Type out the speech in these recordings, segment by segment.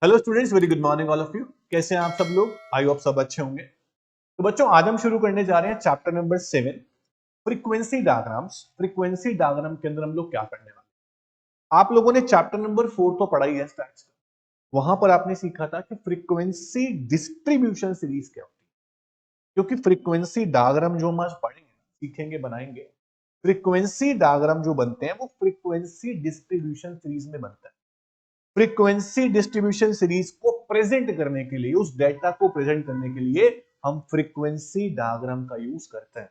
Hello students, very good morning all of you. कैसे हैं आप सब लोग? आई होप सब अच्छे होंगे। तो बच्चों, आज हम शुरू करने जा रहे हैं chapter number 7, frequency diagrams. Frequency diagram के अंदर हम लोग क्या करने वाले हैं? आप लोगों ने चैप्टर नंबर 4 तो पढ़ा ही है स्टैट्स का। वहां पर आपने सीखा था कि फ्रीक्वेंसी डिस्ट्रीब्यूशन सीरीज क्या होती है, क्योंकि फ्रीक्वेंसी डायग्राम जो हम आज पढ़ेंगे, सीखेंगे, बनाएंगे, फ्रीक्वेंसी डायग्राम जो बनते हैं वो फ्रीक्वेंसी डिस्ट्रीब्यूशन सीरीज में बनता है। फ्रीक्वेंसी डिस्ट्रीब्यूशन सीरीज को प्रेजेंट करने के लिए, उस डेटा को प्रेजेंट करने के लिए हम फ्रीक्वेंसी डायग्राम का यूज करते हैं।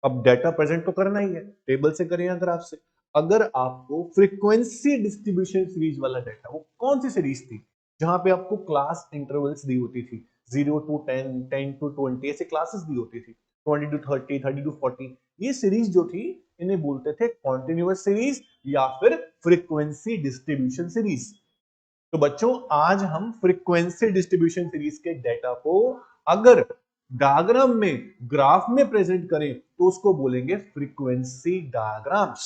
अब डेटा प्रेजेंट तो करना ही है, टेबल से करें या ग्राफ से। अगर आपको फ्रीक्वेंसी डिस्ट्रीब्यूशन सीरीज वाला डेटा, वो कौन सी सीरीज थी जहां पे आपको क्लास इंटरवल्स दी होती थी, 0 to 10, 10 to 20, ऐसे क्लासेस दी होती थी, 20 to 30, 30 to 40, ये सीरीज जो थी इन्हें बोलते थे कॉन्टिन्यूअस सीरीज या फिर फ्रीक्वेंसी डिस्ट्रीब्यूशन सीरीज। तो बच्चों, आज हम फ्रीक्वेंसी डिस्ट्रीब्यूशन सीरीज के डेटा को अगर डायग्राम में, ग्राफ में प्रेजेंट करें तो उसको बोलेंगे फ्रीक्वेंसी डायग्राम्स।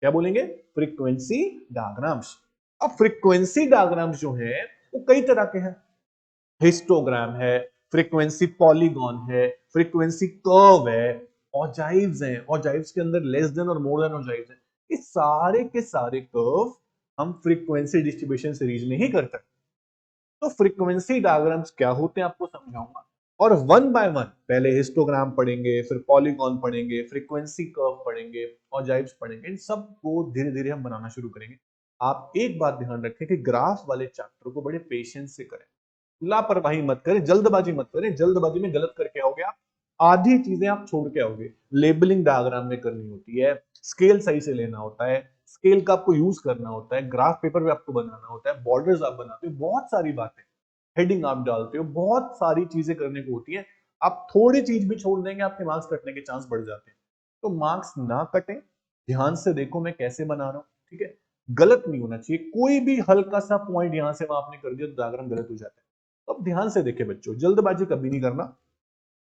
क्या बोलेंगे? Frequency diagrams. अब फ्रीक्वेंसी डायग्राम्स जो है वो कई तरह के हैं। हिस्टोग्राम है, फ्रीक्वेंसी पॉलीगॉन है, फ्रीक्वेंसी कर्व है, ऑजाइव्स हैं, ऑजाइव्स के अंदर लेस देन और मोर देन ऑजाइव्स हैं। ये सारे के सारे कर्व हम फ्रीक्वेंसी डिस्ट्रीब्यूशन सीरीज में ही करते हैं। तो फ्रीक्वेंसी डायग्राम्स क्या होते हैं आपको समझाऊंगा, और वन बाय वन पहले हिस्टोग्राम पढ़ेंगे, फिर पॉलीगॉन पढ़ेंगे, फ्रीक्वेंसी कर्व पढ़ेंगे, ऑजाइव्स पढ़ेंगे। इन सब को धीरे धीरे हम बनाना शुरू करेंगे। आप एक बात ध्यान रखें कि ग्राफ वाले चैप्टर को बड़े पेशेंस से करें, लापरवाही मत करें, जल्दबाजी मत करें। जल्दबाजी में गलत करके आओगे आप, आधी चीजें आप छोड़ के आओगे। लेबलिंग डायग्राम में करनी होती है, स्केल सही से लेना होता है, स्केल का आपको यूज करना होता है, ग्राफ पेपर पे आपको बनाना होता है, बॉर्डर्स आप बनाते हो, बहुत सारी बातें, हेडिंग आप डालते हो, बहुत सारी चीजें करने को होती है। आप थोड़ी चीज भी छोड़ देंगे, आपके मार्क्स कटने के चांस बढ़ जाते हैं। तो मार्क्स ना कटे, ध्यान से देखो मैं कैसे बना रहा हूं, ठीक है? गलत नहीं होना चाहिए। कोई भी हल्का सा पॉइंट यहां से वहां आपने कर दिया तो डायग्राम गलत हो जाता है। तो अब ध्यान से देखें बच्चों, जल्दबाजी कभी नहीं करना।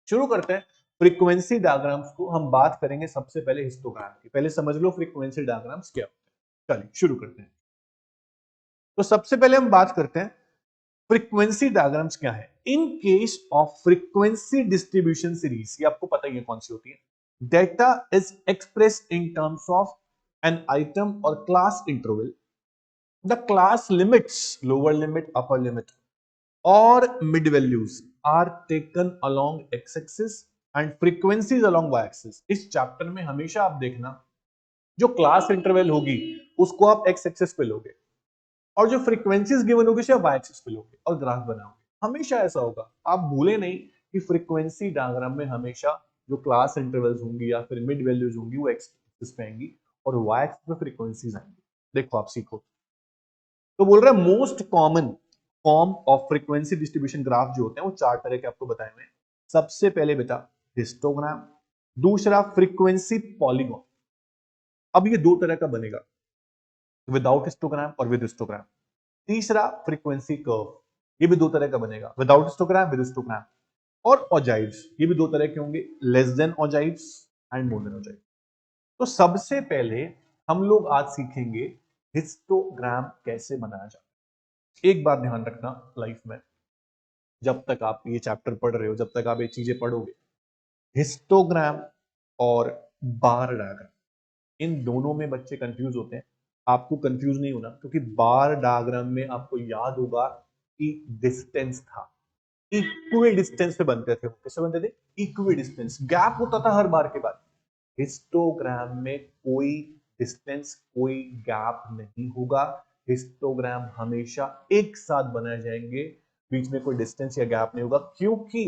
शुरू करते हैं फ्रीक्वेंसी डायग्राम्स को। हम बात करेंगे सबसे पहले हिस्टोग्राम की। पहले समझ लो फ्रीक्वेंसी डायग्राम्स क्या होते हैं। चलिए शुरू करते हैं। तो सबसे पहले हम बात करते हैं फ्रीक्वेंसी डायग्राम्स क्या है। In case of frequency distribution series, ये आपको पता ही है कौन सी होती है। Data is express in terms of an item और class interval. The class limits, lower limit, upper limit or mid values are taken along x-axis and frequencies along y-axis। इस चैप्टर में हमेशा आप देखना, जो क्लास इंटरवल होगी उसको आप एक्स एक्सिस पे लोगे, और जो फ्रीक्वेंसीज गिवन होगी उसे आप वाई एक्सिस पे लोगे और ग्राफ बनाओगे। हमेशा ऐसा होगा, आप भूले नहीं कि फ्रीक्वेंसी डायग्राम में हमेशा जो क्लास इंटरवल्स होंगी या फिर मिड वैल्यूज होंगी वो एक्स एक्सिस पे आएंगी और वाई एक्सिस पे फ्रीक्वेंसीज आएंगी। देखो आप सीखो। तो बोल रहा है most common form of frequency distribution graph जो होते हैं वो चार तरह के आपको बताए हुए हैं। सबसे पहले बेटा हिस्टोग्राम, दूसरा फ्रीक्वेंसी पॉलीगॉन। अब ये दो तरह का बनेगा, विदाउट हिस्टोग्राम और विद हिस्टोग्राम। तीसरा फ्रीक्वेंसी कर्व, ये भी दो तरह का बनेगा, विदाउट हिस्टोग्राम, विद हिस्टोग्राम। और ऑजाइव्स, ये भी दो तरह के होंगे, less than ogives and more than ogives. तो सबसे पहले हम लोग आज सीखेंगे हिस्टोग्राम कैसे बनाया जाता है। एक बात ध्यान रखना लाइफ में, जब तक आप ये चैप्टर पढ़ रहे हो, जब तक आप ये चीजें पढ़ोगे, हिस्टोग्राम और बार डायग्राम, इन दोनों में बच्चे कंफ्यूज होते हैं। आपको कंफ्यूज नहीं होना, क्योंकि बार डायग्राम में आपको याद होगा कि डिस्टेंस था, इक्वी डिस्टेंस पे बनते थे। कैसे बनते थे? इक्वी डिस्टेंस, गैप होता था हर बार के बाद। हिस्टोग्राम में कोई डिस्टेंस, कोई गैप नहीं होगा। हिस्टोग्राम हमेशा एक साथ बनाए जाएंगे, बीच में कोई डिस्टेंस या गैप नहीं होगा, क्योंकि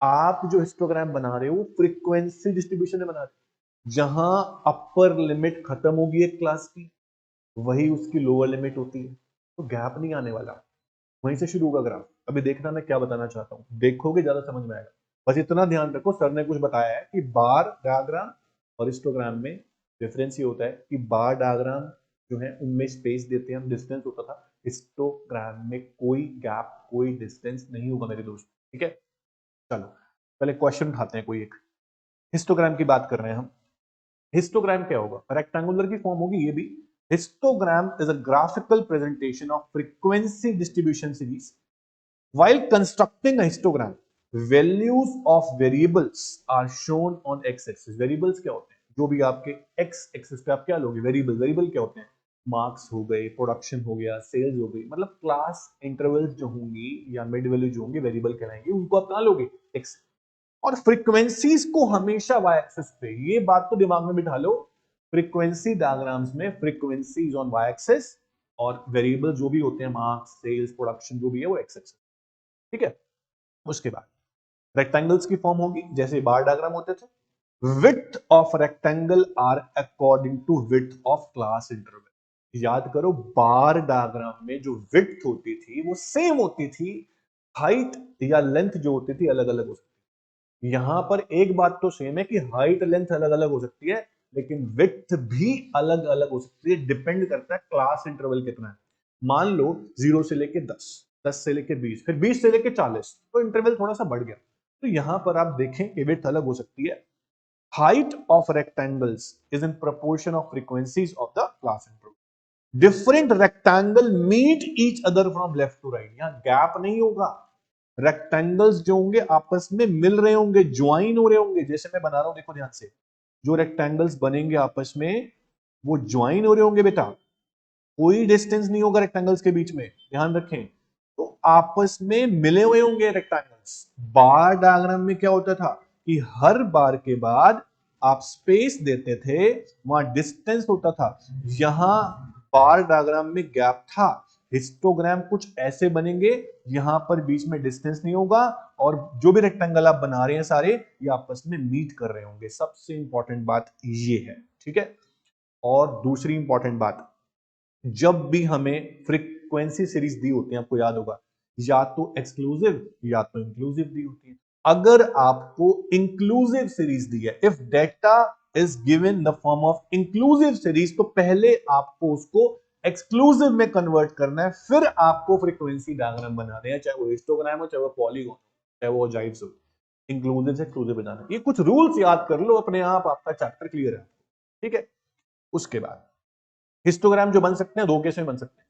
आप जो हिस्टोग्राम बना रहे हो फ्रीक्वेंसी डिस्ट्रीब्यूशन में बना रहे हो। जहां अपर लिमिट खत्म होगी एक क्लास की, वही उसकी लोअर लिमिट होती है, तो गैप नहीं आने वाला, वहीं से शुरू होगा ग्राफ। अभी देखना मैं क्या बताना चाहता हूं, देखोगे ज्यादा समझ में आएगा। बस इतना ध्यान रखो, सर ने कुछ बताया है कि बार डायग्राम और हिस्टोग्राम में डिफरेंस ये होता है कि बार डायग्राम जो है उनमें स्पेस देते हैं हम, डिस्टेंस होता था। हिस्टोग्राम में कोई गैप, कोई डिस्टेंस नहीं होगा मेरे दोस्त, ठीक है? चलो पहले क्वेश्चन उठाते हैं कोई एक। हिस्टोग्राम की बात कर रहे हैं हम। हिस्टोग्राम क्या होगा? रेक्टेंगुलर की फॉर्म होगी ये भी, Histogram is a graphical presentation of frequency distribution series. While constructing a histogram, values of variables are shown on x-axis. Variables क्या होते हैं? जो भी आपके x-axis पे आप क्या लोगे? वेरिएबल क्या होते हैं? मार्क्स हो गए, प्रोडक्शन हो गया, सेल्स हो गई, मतलब क्लास इंटरवल्स जो होंगी या मिड वैल्यू जो होंगी वेरिएबल कहलाएंगे, उनको आप कहाँ लोगे? x। और फ्रीक्वेंसीज को हमेशा वाई एक्सिस पे, ये बात तो दिमाग में बिठा लो, फ्रीक्वेंसी डायग्राम्स में फ्रीक्वेंसीज ऑन वाई एक्सिस और वेरिएबल जो भी होते हैं मार्क्स, सेल्स, प्रोडक्शन जो भी है वो एक्स एक्सिस। ठीक है, उसके बाद रेक्टेंगल्स की फॉर्म होगी जैसे बार डायग्राम होते थे। Width of rectangle are according to width of class interval. याद करो, बार डायग्राम में जो विड्थ होती थी वो सेम होती थी, हाइट या लेंथ जो होती थी अलग अलग हो सकती थी। यहां पर एक बात तो सेम है कि हाइट लेंथ अलग अलग हो सकती है, लेकिन विड्थ भी अलग अलग हो सकती है, डिपेंड करता है क्लास इंटरवल कितना है। मान लो 0 से लेके 10, 10 से लेके 20, फिर 20 से लेके 40, तो इंटरवल थोड़ा सा बढ़ गया। तो यहां पर आप देखें कि विड्थ अलग हो सकती है। Height of rectangles is in proportion of frequencies of the class interval. Different rectangle meet each other from left to right. यहां गैप नहीं होगा, रेक्टेंगल्स जो होंगे आपस में मिल रहे होंगे, ज्वाइन हो रहे होंगे। जैसे मैं बना रहा हूं, देखो ध्यान से, जो रेक्टेंगल्स बनेंगे आपस में वो ज्वाइन हो रहे होंगे बेटा, कोई डिस्टेंस नहीं होगा रेक्टेंगल्स के बीच में, ध्यान रखें। तो आपस में मिले हुए होंगे रेक्टेंगल्स। बार डायग्राम में क्या होता था कि हर बार के बाद आप स्पेस देते थे, वहां डिस्टेंस होता था। यहां बार डायग्राम में गैप था, हिस्टोग्राम कुछ ऐसे बनेंगे, यहां पर बीच में डिस्टेंस नहीं होगा, और जो भी रेक्टेंगल आप बना रहे हैं सारे ये आपस में मीट कर रहे होंगे। सबसे इंपॉर्टेंट बात ये है, ठीक है। और दूसरी इंपॉर्टेंट बात, जब भी हमें फ्रीक्वेंसी सीरीज दी होती है, आपको याद होगा, या तो एक्सक्लूसिव या तो इंक्लूसिव दी होती है। अगर आपको इंक्लूसिव सीरीज दी है, if data is given the form of inclusive series, तो पहले आपको उसको एक्सक्लूसिव में कन्वर्ट करना है, फिर आपको फ्रीक्वेंसी डायग्राम बनाने हैं, चाहे वो हिस्टोग्राम हो, चाहे वो पॉलीगॉन, चाहे वो ओजाइव्स हो। इंक्लूसिव से एक्सक्लूसिव बनाना, ये कुछ रूल्स याद कर लो, अपने आप आपका चैप्टर क्लियर है। ठीक है, उसके बाद हिस्टोग्राम जो बन सकते हैं दो केस में बन सकते हैं।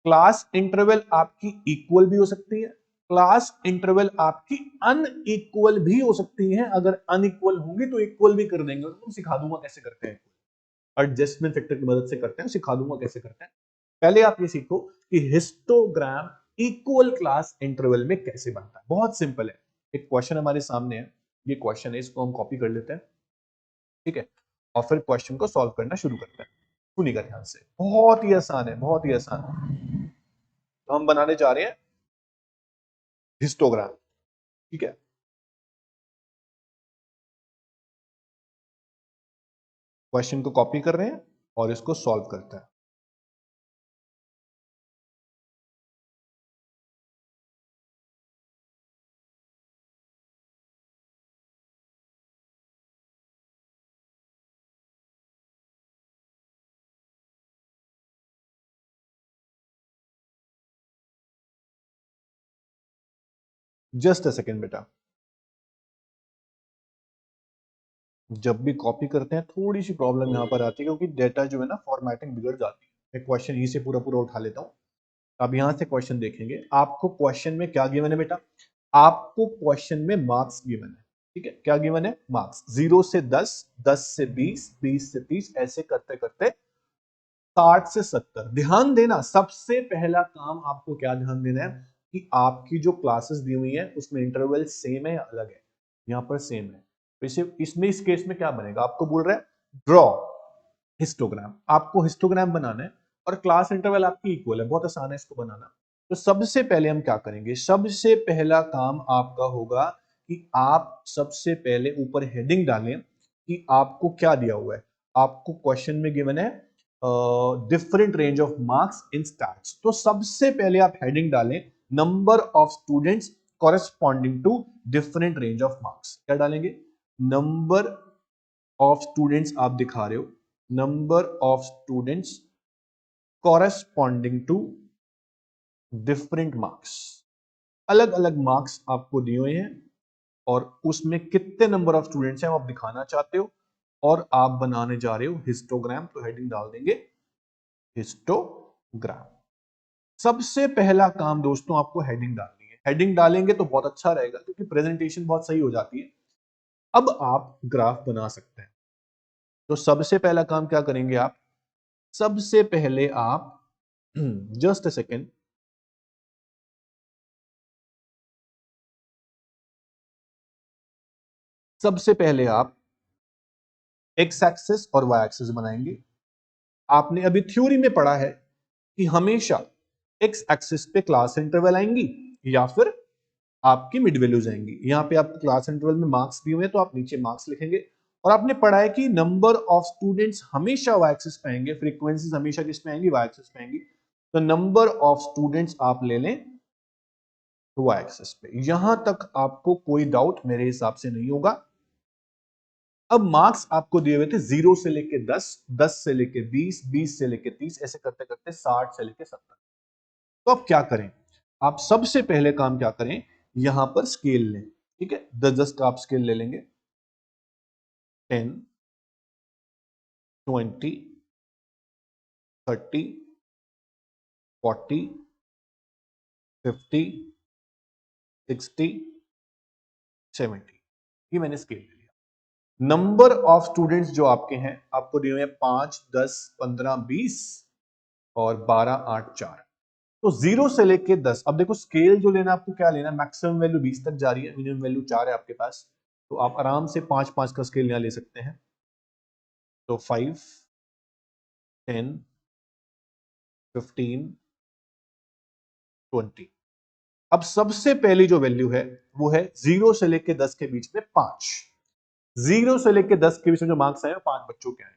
क्लास इंटरवल आपकी इक्वल भी हो सकती है, क्लास इंटरवल आपकी अनइक्वल भी हो सकती है। अगर अनइक्वल होंगी तो इक्वल भी कर देंगे, तो सिखा दूंगा कैसे करते हैं, एडजस्टमेंट फैक्टर की मदद से करते हैं, सिखा दूंगा कैसे करते हैं। पहले आप ये सीखो कि हिस्टोग्राम इक्वल क्लास इंटरवल में कैसे बनता है। बहुत सिंपल है, एक क्वेश्चन हमारे सामने है, ये क्वेश्चन है, इसको हम कॉपी कर लेते हैं, ठीक है, और फिर क्वेश्चन को सॉल्व करना शुरू करते हैं। सुनिएगा ध्यान से, बहुत ही आसान है, बहुत ही आसान। तो हम बनाने जा रहे हैं हिस्टोग्राम, ठीक है। क्वेश्चन को कॉपी कर रहे हैं और इसको सॉल्व करते हैं। जस्ट अ सेकेंड बेटा, जब भी कॉपी करते हैं थोड़ी सी प्रॉब्लम यहां पर आती है, क्योंकि डेटा जो है ना फॉर्मेटिंग बिगड़ जाती है। एक क्वेश्चन यहीं से पूरा पूरा उठा लेता हूं। अब यहां से क्वेश्चन देखेंगे, आपको क्वेश्चन में क्या गिवन है बेटा, आपको क्वेश्चन में मार्क्स गिवन है, ठीक है। क्या गिवन है? मार्क्स। 0 से 10, 10 से 20, 20 से 30, ऐसे करते करते 60 से 70। ध्यान देना, सबसे पहला काम आपको क्या ध्यान देना है कि आपकी जो क्लासेस दी हुई है उसमें इंटरवल सेम है या अलग है। यहां पर सेम है, तो इसे इसमें इस केस में क्या बनेगा, आपको बोल रहा है ड्रॉ हिस्टोग्राम, आपको हिस्टोग्राम बनाना है और क्लास इंटरवल आपकी इक्वल है, बहुत आसान है इसको बनाना। तो सबसे पहले हम क्या करेंगे, सबसे पहला काम आपका होगा कि आप सबसे पहले ऊपर हेडिंग डालें कि आपको क्या दिया हुआ है। आपको क्वेश्चन में गिवन है different range of marks in stats, तो सबसे पहले आप हेडिंग डालें number of students corresponding to different range of marks. क्या डालेंगे? नंबर ऑफ स्टूडेंट्स आप दिखा रहे हो, number of students corresponding to different marks, अलग अलग मार्क्स आपको दिए हुए हैं और उसमें कितने नंबर ऑफ स्टूडेंट्स हैं वो आप दिखाना चाहते हो, और आप बनाने जा रहे हो हिस्टोग्राम। तो हेडिंग डाल देंगे हिस्टोग्राम। सबसे पहला काम दोस्तों आपको हेडिंग डालनी है। हेडिंग डालेंगे तो बहुत अच्छा रहेगा क्योंकि प्रेजेंटेशन बहुत सही हो जाती है। अब आप ग्राफ बना सकते हैं। तो सबसे पहला काम क्या करेंगे आप, सबसे पहले आप जस्ट अ सेकेंड, सबसे पहले आप एक्स एक्सिस और वाई एक्सिस बनाएंगे। आपने अभी थ्योरी में पढ़ा है कि हमेशा एक्स एक्सिस पे क्लास इंटरवल आएंगी या फिर आपकी मिड वैल्यूज आएंगी। यहाँ पे आपको क्लास इंटरवल में मार्क्स दिए हुए हैं तो आप नीचे मार्क्स लिखेंगे। और आपने पढ़ा है कि नंबर ऑफ स्टूडेंट्स हमेशा वाई एक्सिस पे आएंगे, फ्रीक्वेंसीज हमेशा किस पे आएंगी, वाई एक्सिस पे आएंगी। तो नंबर ऑफ स्टूडेंट्स आप ले लें वाई एक्सिस पे। यहां तक आपको कोई डाउट मेरे हिसाब से नहीं होगा। अब मार्क्स आपको दिए हुए थे 0 से लेके 10, 10 से लेके 20, 20 से लेके 30, ऐसे करते करते 60 से लेके 70। तो अब क्या करें, आप सबसे पहले काम क्या करें, यहां पर स्केल लें। ठीक है, 10-10 का आप स्केल ले लेंगे। 10, 20, 30, 40, 50, 60, 70, ये मैंने स्केल ले लिया। नंबर ऑफ स्टूडेंट्स जो आपके हैं आपको दिए हुए हैं 5, 10, 15, 20 और 12, 8, 4। तो 0 से लेके 10। अब देखो स्केल जो लेना आपको क्या लेना, मैक्सिमम वैल्यू 20 तक जा रही है, मिनिमम वैल्यू 4 है आपके पास। तो आप आराम से 5-5 का स्केल यहां ले सकते हैं। तो 5, 10, 15, 20। अब सबसे पहली जो वैल्यू है वो है 0 से लेके 10 के बीच में 5। 0 से लेके 10 के बीच में जो मार्क्स आए 5 बच्चों के आए।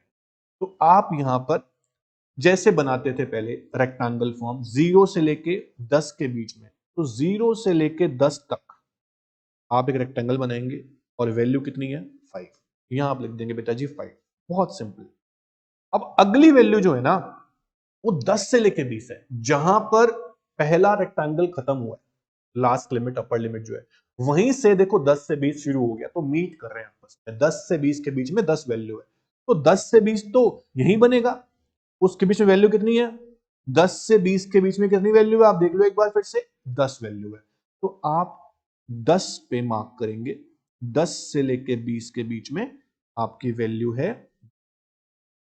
तो आप यहां पर जैसे बनाते थे पहले रेक्टेंगल फॉर्म, 0 से लेके 10 के बीच में, तो 0 से लेके 10 तक आप एक रेक्टेंगल बनाएंगे और वैल्यू कितनी है 5। यहां आप लिख देंगे बेटा जी 5। बहुत सिंपल। अब अगली वैल्यू जो है ना वो 10 से लेके 20 है, जहां पर पहला रेक्टेंगल खत्म हुआ है, लास्ट लिमिट अपर लिमिट जो है, वहीं से देखो 10 से 20 शुरू हो गया, तो मीट कर रहे हैं आपस में। 10 से 20 के बीच में 10 वैल्यू है, तो 10 से 20 तो यही बनेगा। उसके बीच में वैल्यू कितनी है, 10 से 20 के बीच में कितनी वैल्यू है आप देख लो एक बार फिर से, 10 वैल्यू है। तो आप 10 पे मार्क करेंगे। 10 से लेके 20 के बीच में आपकी वैल्यू है,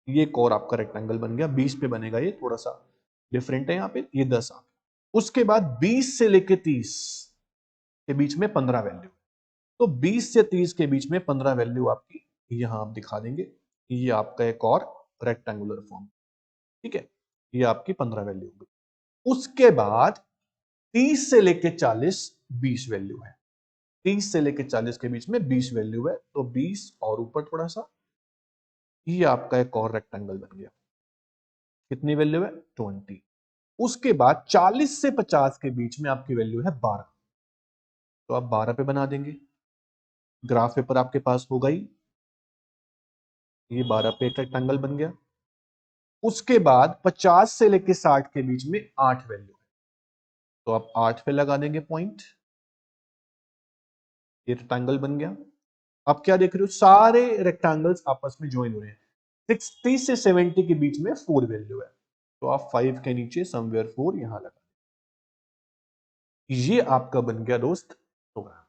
ये एक और आपका रेक्टेंगल बन गया। 20 पे बनेगा, ये थोड़ा सा डिफरेंट है यहाँ पे, ये 10 आ गया। उसके बाद 20 से लेके 30 के बीच में 15 वैल्यू। तो 20 से 30 के बीच में 15 वैल्यू आपकी यहां आप दिखा देंगे। ये आपका एक और रेक्टेंगुलर फॉर्म। ठीक है, ये आपकी 15 वैल्यू हो गई। उसके बाद 30 से लेके 40 20 वैल्यू है। 30 से लेके 40 के बीच में 20 वैल्यू है, तो 20 और ऊपर थोड़ा सा, ये आपका एक और रेक्टेंगल बन गया। कितनी वैल्यू है 20। उसके बाद 40 से 50 के बीच में आपकी वैल्यू है 12। तो आप 12 पे बना देंगे। ग्राफ पेपर आपके पास होगा ही, ये 12 पे एक रेक्टेंगल बन गया। उसके बाद 50 से लेके 60 के बीच में 8 वैल्यू है, तो आप 8 पे लगा देंगे पॉइंट। ये रेक्टेंगल बन गया। अब क्या देख रहे हो, सारे रेक्टेंगल्स आपस में ज्वाइन हो रहे हैं। 60 से 70 के बीच में 4 वैल्यू है, तो आप 5 के नीचे समवेयर 4 यहां लगा। ये आपका बन गया दोस्त हिस्टोग्राम।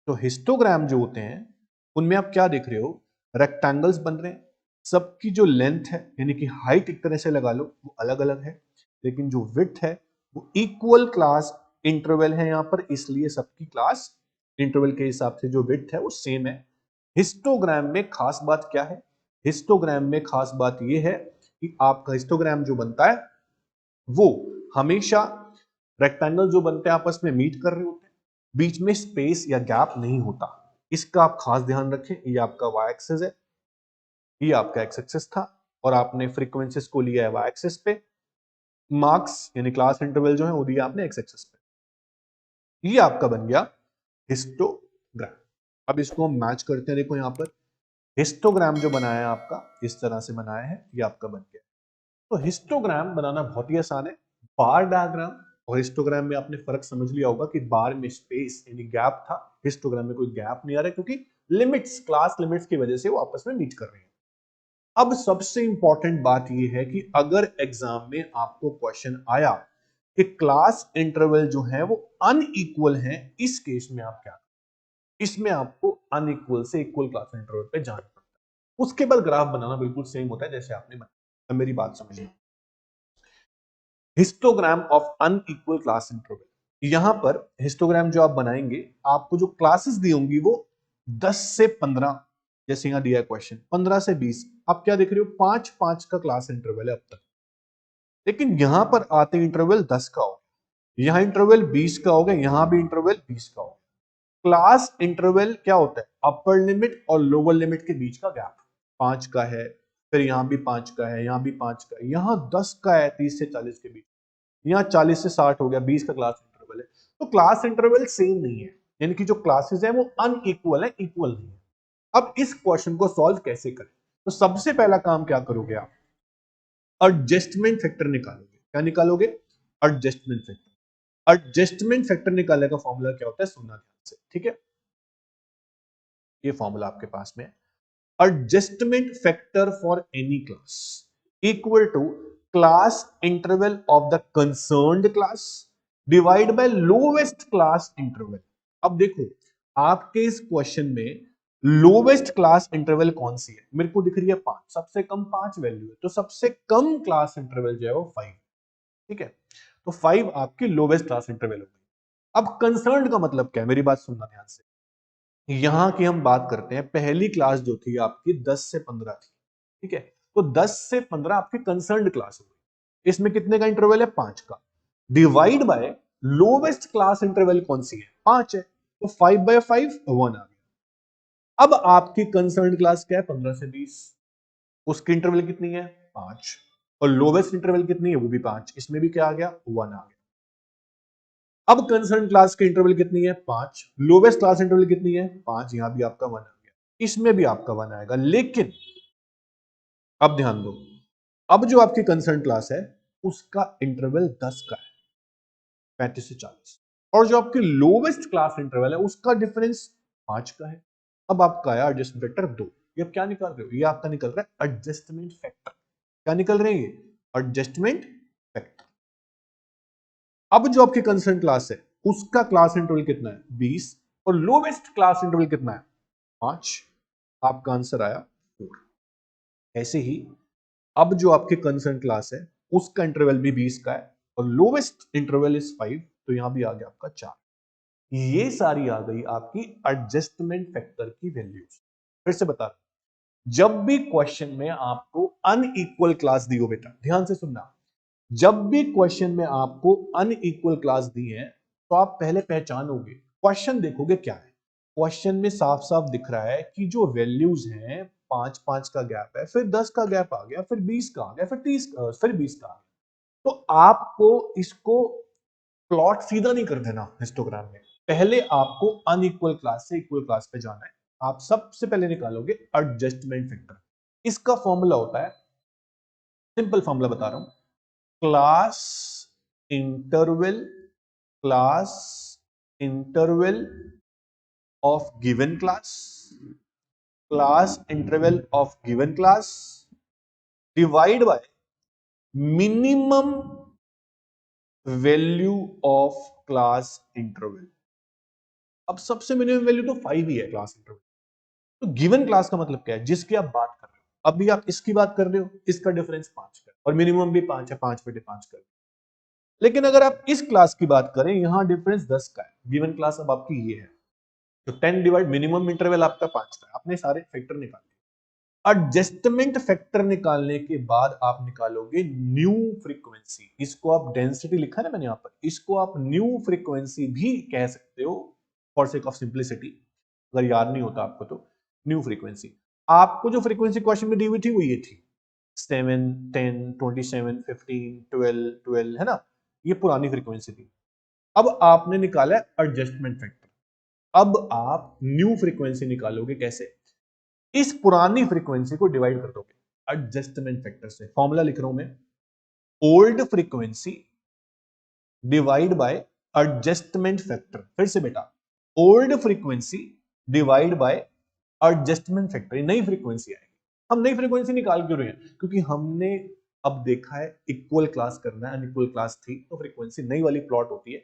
तो हिस्टोग्राम जो होते हैं उनमें आप क्या देख रहे हो, रेक्टेंगल्स बन रहे हैं। सबकी जो लेंथ है यानी कि हाइट एक तरह से लगा लो वो अलग अलग है, लेकिन जो विड्थ है वो इक्वल क्लास इंटरवल है यहां पर, इसलिए सबकी क्लास इंटरवल के हिसाब से जो विड्थ है वो सेम है। हिस्टोग्राम में खास बात क्या है, हिस्टोग्राम में खास बात यह है कि आपका हिस्टोग्राम जो बनता है वो हमेशा रेक्टेंगल जो बनते हैं आपस में मीट कर रहे होते हैं, बीच में स्पेस या गैप नहीं होता। इसका आप खास ध्यान रखें। ये आपका वाई एक्सिस है, ये आपका एक्स एक्सिस था, और आपने फ्रीक्वेंसीज को लिया है वाई एक्सिस पे, मार्क्स यानी क्लास इंटरवल जो है वो दिया आपने एक्स एक्सिस पे। ये आपका बन गया हिस्टोग्राम। अब इसको हम मैच करते हैं। देखो यहां पर हिस्टोग्राम जो बनाया है आपका इस तरह से बनाया है, ये आपका बन गया। तो हिस्टोग्राम बनाना बहुत ही आसान है। बार डायग्राम और हिस्टोग्राम में आपने फर्क समझ लिया होगा कि बार में स्पेस यानी गैप था, हिस्टोग्राम में कोई गैप नहीं आ रहा है, क्योंकि लिमिट्स, क्लास लिमिट्स की वजह से वो आपस में मीट कर रहे हैं। अब सबसे इंपॉर्टेंट बात यह है कि अगर एग्जाम में आपको क्वेश्चन आया कि क्लास इंटरवल जो है वो अनइक्वल है, इस केस में आप क्या, इसमें आपको अनइक्वल से इक्वल क्लास इंटरवल पे जाना पड़ता है। उसके बाद ग्राफ बनाना बिल्कुल सेम होता है जैसे आपने बनाया। मेरी बात समझिए, histogram of unequal class interval. यहां पर हिस्टोग्राम जो आप बनाएंगे, आपको जो क्लासेस दी होंगी वो 10 से 15, जैसे यहां दिया है क्वेश्चन 15 से 20, आप क्या देख रहे हो 5-5 का क्लास इंटरवल है अब तक। लेकिन यहां पर आते इंटरवल 10 का हो, यहां इंटरवल 20 का हो गया, यहां भी इंटरवल 20 का हो। क्लास इंटरवल क्या होता है, अपर लिमिट और लोअर लिमिट के बीच का गैप। 5 का है, फिर यहां भी 5 का है, यहां भी 5 का है, यहां 10 का है 30 से 40 के बीच, यहाँ 40 से 60 हो गया, 20 का क्लास इंटरवल है। तो क्लास इंटरवल सेम नहीं है, यानी कि जो क्लासेस है वो अनइक्वल है, इक्वल नहीं है। अब इस क्वेश्चन को सॉल्व कैसे करें, तो सबसे पहला काम क्या करोगे आप, एडजस्टमेंट फैक्टर निकालोगे। क्या निकालोगे, एडजस्टमेंट फैक्टर। एडजस्टमेंट फैक्टर निकालने का फॉर्मूला क्या होता है, सुनना ध्यान से, ठीक है। ये फॉर्मूला आपके पास में, adjustment factor for any class equal to class interval of the concerned class divide by lowest class interval. अब देखो, आपके इस क्वेश्चन में लोवेस्ट क्लास इंटरवल कौन सी है, मेरे को दिख रही है 5, सबसे कम 5 वैल्यू है, तो सबसे कम क्लास इंटरवल जो है वो 5, ठीक है। तो 5 आपकी लोवेस्ट क्लास इंटरवल हो गई। अब कंसर्न्ड का मतलब क्या है, मेरी बात सुनना ध्यान से। यहां की हम बात करते हैं, पहली क्लास जो थी आपकी 10 से 15 थी, ठीक है। तो 10 से 15 आपकी कंसर्न्ड क्लास हो गई। इसमें कितने का इंटरवल है, 5 का, divide by lowest class interval कौन सी है, 5 है, तो 5/5 1 आ गया। अब आपकी कंसर्न्ड क्लास क्या है, 15 से 20, उसकी इंटरवल कितनी है, 5, और लोवेस्ट इंटरवल कितनी है, वो भी 5, इसमें भी क्या आ गया, 1 आ गया। अब कंसर्न क्लास की इंटरवल कितनी है, 5, लोवेस्ट क्लास इंटरवल कितनी है, 5, यहां भी आपका 1 आ गया, इसमें भी आपका 1 आएगा। लेकिन अब ध्यान दो, अब जो आपकी कंसर्न क्लास है उसका इंटरवल 10 का है, 35 से 40, और जो आपकी लोवेस्ट क्लास इंटरवल है उसका डिफरेंस 5 का है। अब आपका आया एडजस्टमेंट फैक्टर 2। ये आप क्या निकाल रहे हो, ये आपका निकल रहा है एडजस्टमेंट फैक्टर। क्या निकल रहे हैं ये, एडजस्टमेंट फैक्टर। अब जो आपकी कंसर्न क्लास है उसका क्लास इंटरवल कितना है, 20, और लोवेस्ट क्लास इंटरवल कितना है, 5। आपका आंसर आया 4। ऐसे ही अब जो आपके कंसर्न क्लास है उसका इंटरवल भी 20 का है और लोवेस्ट इंटरवल इज 5, तो यहां भी आ गया आपका 4। ये सारी आ गई आपकी एडजस्टमेंट फैक्टर की वैल्यूज। फिर से बता रहा हूं, जब भी क्वेश्चन में आपको अनइक्वल क्लास दी हो, बेटा ध्यान से सुनना, जब भी क्वेश्चन में आपको अनइक्वल क्लास दी है तो आप पहले पहचानोगे, क्वेश्चन देखोगे क्या है। क्वेश्चन में साफ साफ दिख रहा है कि जो वैल्यूज हैं 5-5 का गैप है, फिर 10 का गैप आ गया, फिर 20 का आ गया, फिर 30 का, फिर 20 का आ गया। तो आपको इसको प्लॉट सीधा नहीं कर देना हिस्टोग्राम में, पहले आपको अनइक्वल क्लास से इक्वल क्लास पे जाना है। आप सबसे पहले निकालोगे एडजस्टमेंट फैक्टर। इसका फॉर्मूला होता है, सिंपल फॉर्मूला बता रहा हूं, class interval, class interval of given class, class interval of given class divide bye minimum value of class interval. अब सबसे मिनिमम वैल्यू तो 5 ही है क्लास इंटरवल। तो गिवन क्लास का मतलब क्या है, जिसकी आप बात कर रहे हो, अभी आप इसकी बात कर रहे हो, इसका डिफरेंस 5 का और मिनिमम भी 5 है, 5/5 का। लेकिन अगर आप इस क्लास की बात करें, यहां डिफरेंस 10 का है, गिवन क्लास अब आपकी ये है, तो 10 डिवाइड मिनिमम इंटरवल आपका 5 का है। आपने सारे फैक्टर निकाले। एडजस्टमेंट फैक्टर निकालने के बाद आप निकालोगे न्यू फ्रीक्वेंसी। इसको आप डेंसिटी लिखा है ना मैंने यहां पर, इसको आप न्यू फ्रीक्वेंसी भी कह सकते हो फॉर सेक ऑफ सिंप्लिसिटी, अगर याद नहीं होता आपको तो। न्यू फ्रीक्वेंसी, आपको जो फ्रीक्वेंसी क्वेश्चन में दी हुई थी वो ये थी, 7, 10, 27, 15, 12, 12, है ना, ये पुरानी फ्रीक्वेंसी थी। अब आपने निकाला एडजस्टमेंट फैक्टर। अब आप न्यू फ्रीक्वेंसी निकालोगे कैसे, इस पुरानी फ्रीक्वेंसी को डिवाइड कर दोगे एडजस्टमेंट फैक्टर से। फॉर्मूला लिख रहा हूं मैं, old frequency divide by adjustment factor. फिर से बेटा, old frequency divide by adjustment factor, नई फ्रीक्वेंसी आएगी। हम नई फ्रीक्वेंसी निकाल क्यों रहे हैं? क्योंकि हमने अब देखा है इक्वल क्लास करना है, अनइक्वल क्लास थी तो फ्रीक्वेंसी नई वाली प्लॉट होती है।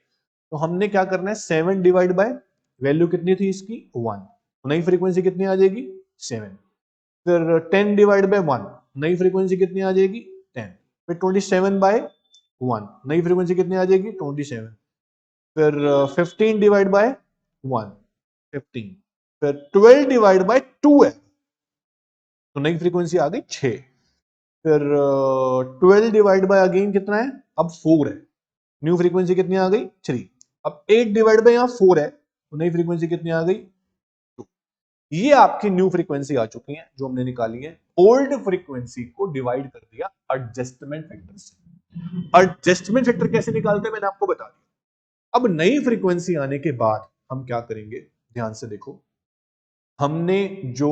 तो हमने क्या करना है, 7 डिवाइड बाय वैल्यू कितनी थी इसकी 1, तो नई फ्रीक्वेंसी कितनी आ जाएगी 7। फिर 10 डिवाइड बाय 1, नई फ्रीक्वेंसी कितनी आ जाएगी 10। फिर 27 बाय 1, नई फ्रीक्वेंसी कितनी आ जाएगी 27। फिर 15 डिवाइड बाय 1, 15। फिर 12 डिवाइड बाय 2 है तो नई फ्रीक्वेंसी आ गई 6। फिर 12 डिवाइड बाय अगेन कितना है, अब 4 है, न्यू फ्रीक्वेंसी कितनी आ गई 3। अब 8 डिवाइड बाय यहां 4 है तो नई फ्रीक्वेंसी कितनी आ गई 2। ये आपकी न्यू फ्रीक्वेंसी आ चुकी है जो हमने निकाली है। ओल्ड फ्रीक्वेंसी को डिवाइड कर दिया एडजस्टमेंट फैक्टर से। एडजस्टमेंट फैक्टर कैसे निकालते हैं मैंने आपको बता दिया। अब नई फ्रीक्वेंसी आने के बाद हम क्या करेंगे, ध्यान से देखो, हमने जो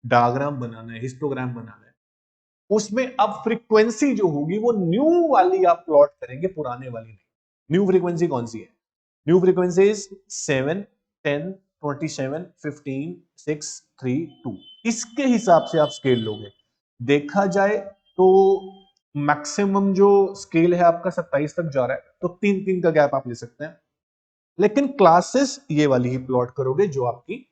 डायग्राम बनाना है, हिस्टोग्राम बनाना है, उसमें अब फ्रीक्वेंसी जो होगी वो न्यू वाली आप प्लॉट करेंगे, पुराने वाली नहीं। न्यू फ्रीक्वेंसी कौन सी है? New frequency is 7, 10, 27, 15, 6, 3, 2। इसके हिसाब से आप स्केल लोगे। देखा जाए तो मैक्सिमम जो स्केल है आपका 27 तक जा रहा है, तो 3-3 का गैप आप ले सकते हैं। लेकिन क्लासेस ये वाली ही प्लॉट करोगे जो आपकी,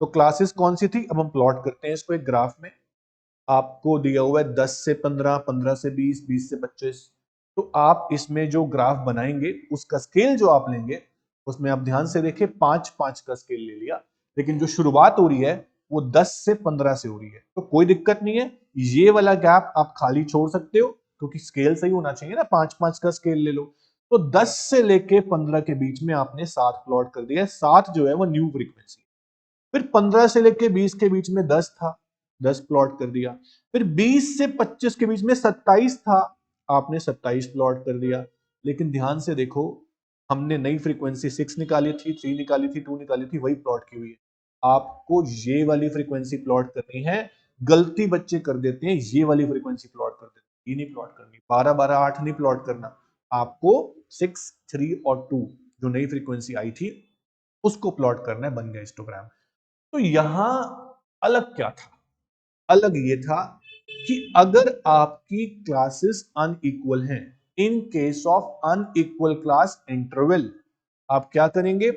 तो क्लासेस कौन सी थी, अब हम प्लॉट करते हैं इसको एक ग्राफ में। आपको दिया हुआ है 10 से 15, 15 से 20, 20 से 25। तो आप इसमें जो ग्राफ बनाएंगे उसका स्केल जो आप लेंगे उसमें आप ध्यान से देखिए 5-5 का स्केल ले लिया, लेकिन जो शुरुआत हो रही है वो 10 से 15 से हो रही है। तो कोई दिक्कत नहीं है, ये वाला गैप आप खाली छोड़ सकते हो क्योंकि स्केल सही होना चाहिए ना, 5-5 का स्केल ले लो। तो 10 से लेके 15 के बीच में आपने 7 प्लॉट कर दिया। 7 जो है वो न्यू फ्रीक्वेंसी। फिर 15 से लेके 20 के बीच में 10 था, 10 प्लॉट कर दिया। फिर 20 से 25 के बीच में 27 था, आपने 27 प्लॉट कर दिया। लेकिन ध्यान से देखो, हमने नई फ्रीक्वेंसी 6 निकाली थी, 3 निकाली थी, 2 निकाली थी, वही प्लॉट की हुई है। आपको ये वाली फ्रीक्वेंसी प्लॉट करनी है। गलती बच्चे कर देते हैं, ये वाली फ्रीक्वेंसी प्लॉट कर देते हैं, ये नहीं प्लॉट करनी। 12, 12, 8 नहीं प्लॉट करना। आपको 6, 3 और 2 जो नई फ्रीक्वेंसी आई थी उसको प्लॉट करना है, बन गया हिस्टोग्राम। तो यहां अलग क्या था? अलग ये था कि अगर आपकी क्लासेस अनइक्वल हैं, इन case of unequal class interval, आप क्या करेंगे?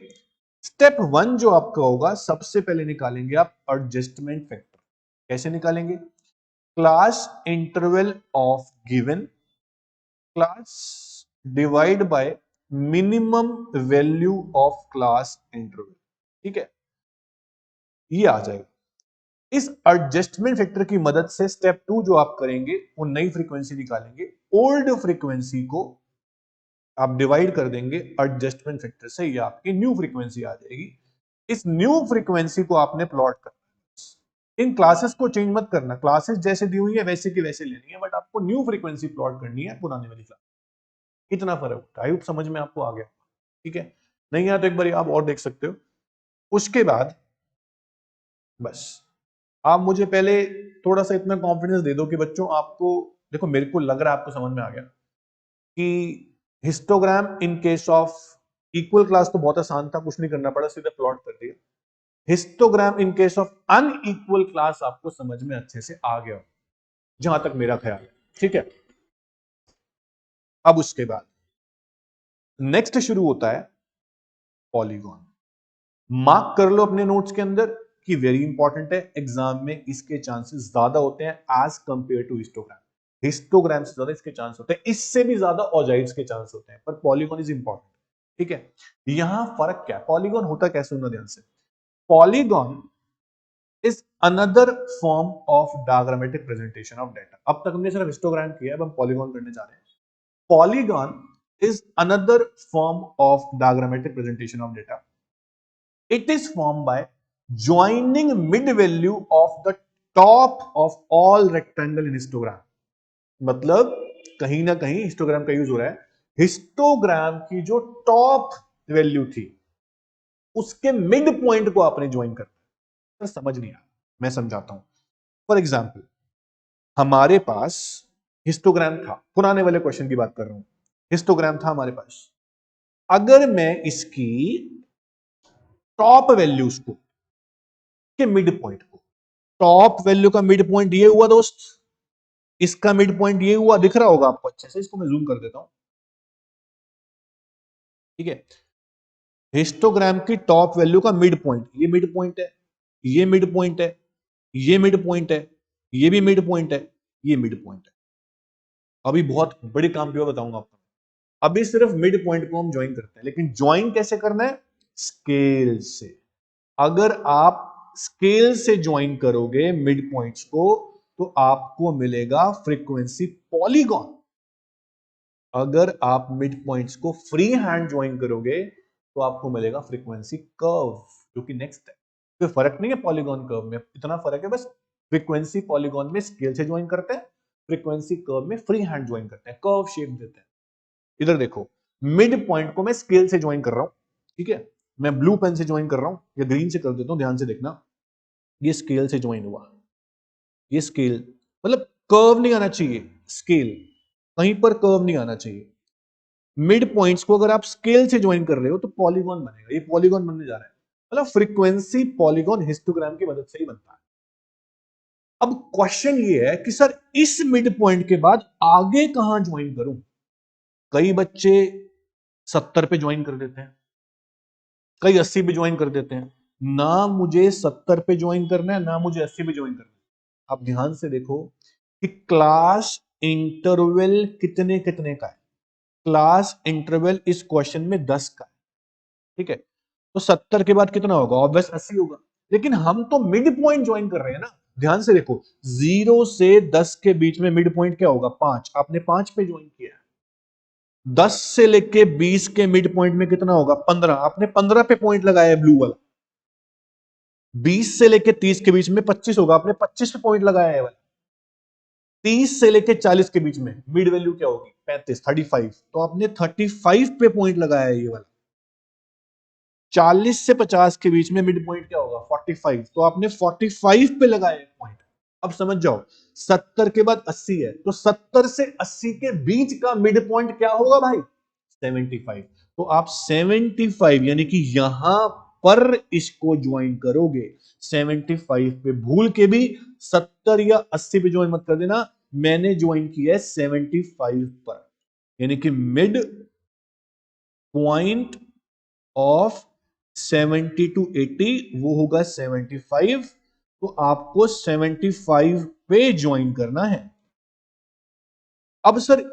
स्टेप 1 जो आपका होगा, सबसे पहले निकालेंगे आप एडजस्टमेंट फैक्टर। कैसे निकालेंगे? Class interval of given class divide bye minimum value of class interval. ठीक है, ये आ जाएगा। इस एडजस्टमेंट फैक्टर की मदद से स्टेप 2 जो आप करेंगे वो नई फ्रीक्वेंसी निकालेंगे। ओल्ड फ्रीक्वेंसी को आप डिवाइड कर देंगे एडजस्टमेंट फैक्टर से, ये आपकी न्यू फ्रीक्वेंसी आ जाएगी। इस न्यू फ्रीक्वेंसी को आपने प्लॉट करना। इन क्लासेस को चेंज मत करना, क्लासेस जैसे दी हुई है वैसे की वैसे लेनी है, बट आपको न्यू फ्रीक्वेंसी प्लॉट करनी है पुराने वाली क्लास। इतना फर्क होता है। आई होप समझ में आपको आ गया। ठीक है, नहीं आया तो एक बार आप और देख सकते हो। उसके बाद बस आप मुझे पहले थोड़ा सा इतना कॉन्फिडेंस दे दो कि बच्चों आपको, देखो मेरे को लग रहा है आपको समझ में आ गया कि histogram in case of equal class तो बहुत आसान था, कुछ नहीं करना पड़ा, सीधे प्लॉट कर दिया। Histogram in case of unequal class आपको समझ में अच्छे से आ गया, जहां तक मेरा ख्याल है। ठीक है, अब उसके बाद नेक्स्ट शुरू होता है पॉलीगॉन। मार्क कर लो अपने नोट्स के अंदर कि वेरी इंपॉर्टेंट है, एग्जाम में इसके चांसेस ज्यादा होते हैं as compare to histogram. Histogram से ज्यादा इसके चांस होते हैं, इससे भी ज्यादा ऑजाइड्स के चांस होते हैं, पर पॉलीगॉन इज इंपॉर्टेंट। ठीक है, यहां फर्क क्या है, पॉलीगॉन होता कैसे, सुनना ध्यान से। Polygon is another form of diagrammatic presentation of data. अब तक हमने सिर्फ हिस्टोग्राम किया, अब हम पॉलीगॉन करने जा रहे हैं। Polygon is another form of diagrammatic presentation of data. It is formed by joining mid value of the top of all rectangle in histogram. मतलब कहीं ना कहीं हिस्टोग्राम का यूज हो रहा है। हिस्टोग्राम की जो टॉप वैल्यू थी उसके मिड पॉइंट को आपने ज्वाइन करना। समझ नहीं आया, मैं समझाता हूं। फॉर एग्जाम्पल, हमारे पास हिस्टोग्राम था, पुराने वाले क्वेश्चन की बात कर रहा हूं। हिस्टोग्राम था हमारे पास। अगर मैं इसकी टॉप वैल्यूज को के मिड पॉइंट को टॉप वैल्यू का मिड पॉइंट ये हुआ दोस्त, इसका मिड पॉइंट ये हुआ, दिख रहा होगा आपको अच्छे से, इसको मैं जूम कर देता हूं, ठीक है। हिस्टोग्राम की टॉप वैल्यू का मिड पॉइंट, ये मिड पॉइंट है, ये मिड पॉइंट है, ये मिड पॉइंट है, ये भी मिड पॉइंट है, ये मिड पॉइंट है। अभी बहुत बड़े काम की बताऊंगा आपको। अभी सिर्फ मिड पॉइंट को हम ज्वाइन करते हैं, लेकिन ज्वाइन कैसे करना है? स्केल से। अगर आप स्केल से ज्वाइन करोगे मिड पॉइंट्स को तो आपको मिलेगा फ्रीक्वेंसी पॉलीगॉन। अगर आप मिड पॉइंट्स को फ्री हैंड ज्वाइन करोगे तो आपको मिलेगा फ्रीक्वेंसी कर्व, जो कि नेक्स्ट है। कोई फर्क नहीं है पॉलीगॉन कर्व में, इतना फर्क है बस, फ्रीक्वेंसी पॉलीगॉन में स्केल से ज्वाइन करते हैं, फ्रीक्वेंसी कर्व में फ्री हैंड ज्वाइन करते हैं, कर्व शेप देते हैं। इधर देखो, मिड पॉइंट को मैं स्केल से ज्वाइन कर रहा हूं, ठीक है, मैं ब्लू पेन से ज्वाइन कर रहा हूं या ग्रीन से कर देता हूं, ध्यान से देखना, ये स्केल से ज्वाइन हुआ, ये स्केल, मतलब कर्व नहीं आना चाहिए, स्केल, कहीं पर कर्व नहीं आना चाहिए। मिड पॉइंट्स को अगर आप स्केल से ज्वाइन कर रहे हो तो पॉलीगॉन बनेगा, ये पॉलीगॉन बनने जा रहा है, मतलब फ्रीक्वेंसी पॉलीगॉन हिस्टोग्राम की मदद से ही बनता है। अब क्वेश्चन ये है कि सर इस मिड पॉइंट के बाद आगे कहां ज्वाइन करूं? कई बच्चे 70 पे ज्वाइन कर देते हैं, कई 80 पे ज्वाइन कर देते हैं। ना मुझे 70 पे ज्वाइन करना है, ना मुझे 80 पे ज्वाइन करना है। आप ध्यान से देखो कि क्लास इंटरवल कितने कितने का है। क्लास इंटरवल इस क्वेश्चन में 10 का है, ठीक है, तो 70 के बाद कितना होगा? ऑब्वियस 80 होगा। लेकिन हम तो मिड पॉइंट ज्वाइन कर रहे हैं ना, ध्यान से देखो, 0 से 10 के बीच में मिड पॉइंट क्या होगा? 5। आपने 5 पे ज्वाइन किया है। 10 से लेके 20 के मिड पॉइंट में कितना होगा? 15। आपने 15 पे पॉइंट लगाया है, ब्लू वाला। 20 से लेके 30 के बीच में 25 होगा, आपने 25 पे पॉइंट लगाया है वाला। 30 से लेके 40 के बीच में मिड वैल्यू क्या होगी? 35, 35, तो आपने 35 पे पॉइंट लगाया है ये वाला। 40 से 50 के बीच में मिड पॉइंट क्या होगा? 45, तो आपने 45 पे लगाया है पॉइंट। अब समझ जाओ, 70 के बाद 80 है, तो 70 से 80 के बीच का मिड पॉइंट क्या होगा भाई? 75। तो आप 75 यानी कि यहां पर इसको ज्वाइन करोगे। 75 पे भूल के भी 70 या 80 पे ज्वाइन मत कर देना, मैंने ज्वाइन किया है 75 पर, यानी कि मिड पॉइंट ऑफ 70 टू 80 वो होगा 75। तो आपको 75 पे ज्वाइन करना है। अब सर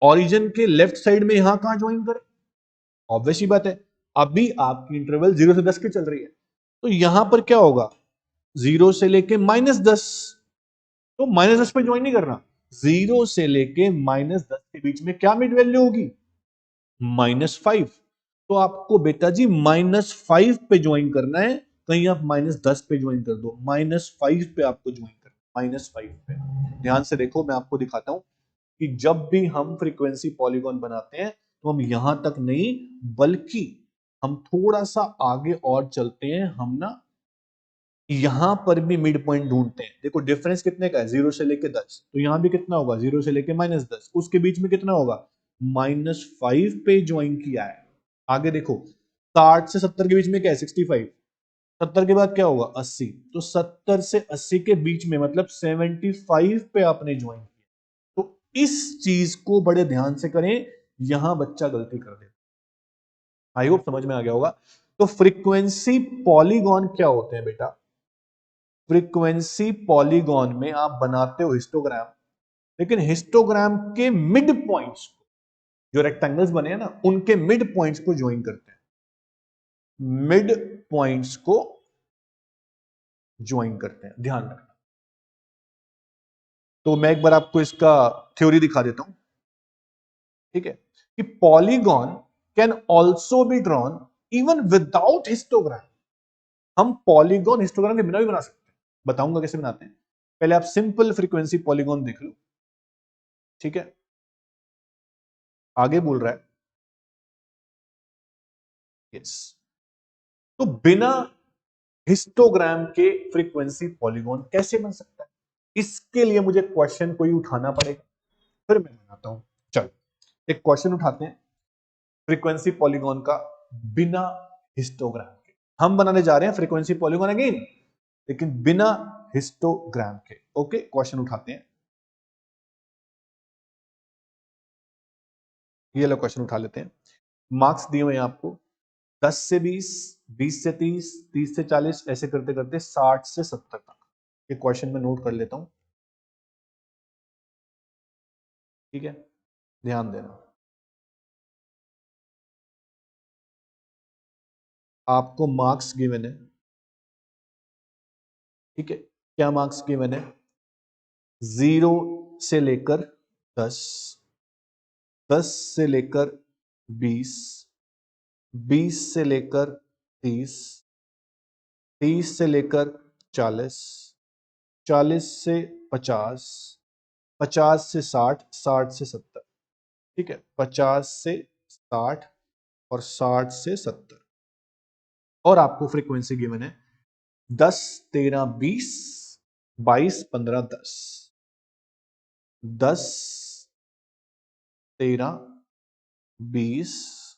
ओरिजिन के लेफ्ट साइड में यहां कहां ज्वाइन करें? ऑब्वियस ही बात है, अभी आपकी इंटरवल 0 से 10 की चल रही है, तो यहां पर क्या होगा? 0 से लेके -10, तो -10 पे ज्वाइन नहीं करना। 0 से लेके -10 के बीच में क्या मिड वैल्यू होगी? -5। तो आपको बेटा जी -5 पे ज्वाइन करना है, कहीं आप -10 पे ज्वाइन कर दो, -5 पे आपको ज्वाइन करना, -5 पे। ध्यान से देखो, मैं आपको दिखाता हूं कि जब भी हम फ्रीक्वेंसी पॉलीगॉन बनाते हैं तो हम यहां तक नहीं, बल्कि हम थोड़ा सा आगे और चलते हैं, हम ना यहां पर भी मिड पॉइंट ढूंढते हैं। देखो डिफरेंस कितने का है? 0 से लेके 10, तो यहां भी कितना होगा? 0 से लेके -10, उसके बीच में कितना होगा? -5 पे ज्वाइन किया है। आगे देखो, 60 से 70 के बीच में क्या है? 65। 70 के बाद क्या होगा? 80। तो 70 से 80 के बीच में मतलब 75 पे आपने ज्वाइन किया। तो इस चीज को बड़े ध्यान से करें, यहां बच्चा गलती कर दे। आई होप समझ में आ गया होगा। तो फ्रीक्वेंसी पॉलीगॉन क्या होते हैं बेटा? फ्रीक्वेंसी पॉलीगॉन में आप बनाते हो हिस्टोग्राम, लेकिन हिस्टोग्राम के मिड पॉइंट्स को, जो रेक्टेंगल्स बने हैं ना, उनके मिड पॉइंट्स को ज्वाइन करते हैं, मिड पॉइंट्स को ज्वाइन करते हैं, ध्यान रखना। तो मैं एक बार आपको इसका थ्योरी दिखा देता हूं, ठीक है, कि polygon can also be drawn even without histogram. हम पॉलीगॉन हिस्टोग्राम के बिना भी बना सकते हैं, बताऊंगा कैसे बनाते हैं। पहले आप सिंपल फ्रीक्वेंसी पॉलीगॉन देख लो, ठीक है, आगे बोल रहा है यस। तो बिना हिस्टोग्राम के फ्रीक्वेंसी पॉलीगॉन कैसे बन सकता है? इसके लिए मुझे क्वेश्चन कोई उठाना पड़ेगा, फिर मैं बनाता हूं। चलो एक क्वेश्चन उठाते हैं फ्रीक्वेंसी पॉलीगॉन का बिना हिस्टोग्राम के। हम बनाने जा रहे हैं फ्रीक्वेंसी पॉलीगॉन अगेन, लेकिन बिना हिस्टोग्राम के। ओके, क्वेश्चन उठाते हैं, ये लो क्वेश्चन उठा लेते हैं। मार्क्स दिए हुए हैं आपको 10 से 20, 20 से 30, 30 से 40, ऐसे करते करते 60 से 70 तक। ये क्वेश्चन में नोट कर लेता हूं, ठीक है, ध्यान देना। आपको मार्क्स गिवन है, ठीक है, क्या मार्क्स गिवन है? 0 से लेकर 10, 10 से लेकर 20, 20 से लेकर 30, 30 से लेकर 40, 40 से 50, 50 से 60, 60 से 70, ठीक है, 50 से 60 और 60 से 70। और आपको फ्रीक्वेंसी गिवन है 10, 13, 20, 22, 15, 10, 10, 13, 20,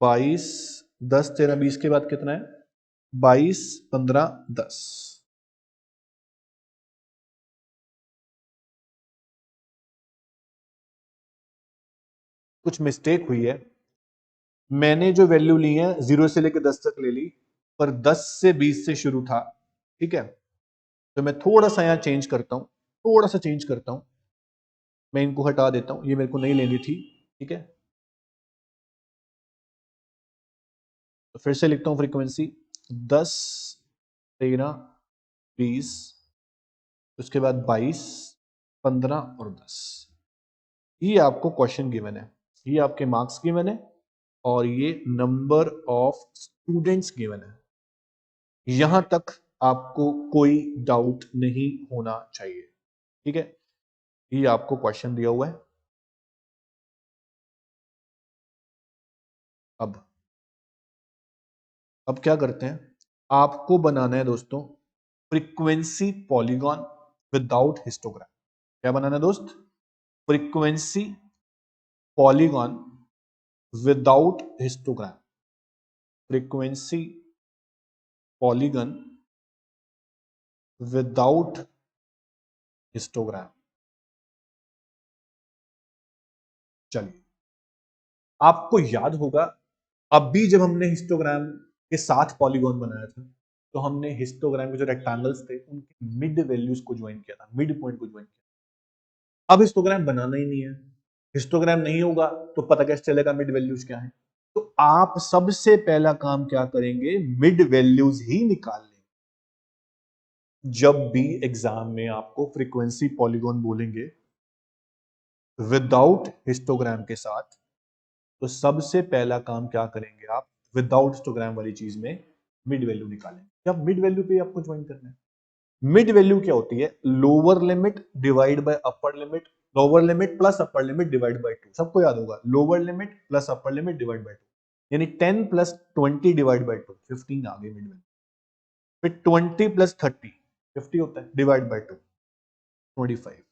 22, 10, 13, 20 के बाद कितना है? 22, 15, 10। कुछ मिस्टेक हुई है, मैंने जो वैल्यू ली है 0 से लेकर 10 तक ले ली, पर 10 से 20 से शुरू था, ठीक है, तो मैं थोड़ा सा यहाँ चेंज करता हूँ, थोड़ा सा चेंज करता हूँ, मैं इनको हटा देता हूँ, ये मेरे को नहीं लेनी थी, ठीक है। तो फिर से लिखता हूँ फ्रीक्वेंसी 10, 13, 20, उसके बाद 22, 15 और 10। ये आपको क्वेश्चन गिवन है, ये आपके मार्क्स गिवन है, और ये नंबर ऑफ स्टूडेंट्स गिवन है। यहां तक आपको कोई डाउट नहीं होना चाहिए, ठीक है। ये आपको क्वेश्चन दिया हुआ है। अब क्या करते हैं, आपको बनाना है दोस्तों फ्रीक्वेंसी पॉलीगॉन विदाउट हिस्टोग्राम। क्या बनाना है दोस्त? Frequency polygon without histogram. Frequency polygon without histogram. चलिए, आपको याद होगा अभी जब हमने हिस्टोग्राम के साथ पॉलीगॉन बनाया था, तो हमने हिस्टोग्राम के जो रेक्टेंगल्स थे उनके मिड वैल्यूज को ज्वाइन किया था, मिड पॉइंट को ज्वाइन किया। अब हिस्टोग्राम बनाना ही नहीं है, हिस्टोग्राम नहीं होगा तो पता कैसे चलेगा मिड वैल्यूज क्या है? तो आप सबसे पहला काम क्या करेंगे, मिड वैल्यूज ही निकाल लेंगे। जब भी एग्जाम में आपको फ्रीक्वेंसी पॉलीगॉन बोलेंगे विदाउट हिस्टोग्राम के साथ, तो सबसे पहला काम क्या करेंगे आप, विदाउट हिस्टोग्राम वाली चीज में मिड वैल्यू निकालेंगे। अब मिड वैल्यू पे आपको ज्वाइन करना है। मिड वैल्यू क्या होती है? Lower limit divide by upper limit, lower limit plus upper limit divide by 2। सबको याद होगा, lower limit plus upper limit divide by 2, यानी 10 प्लस 20 डिवाइड बाय 2, 15 आ गई मिड वैल्यू। फिर 20 प्लस 30, 50 होता है, डिवाइड बाय 2, 25।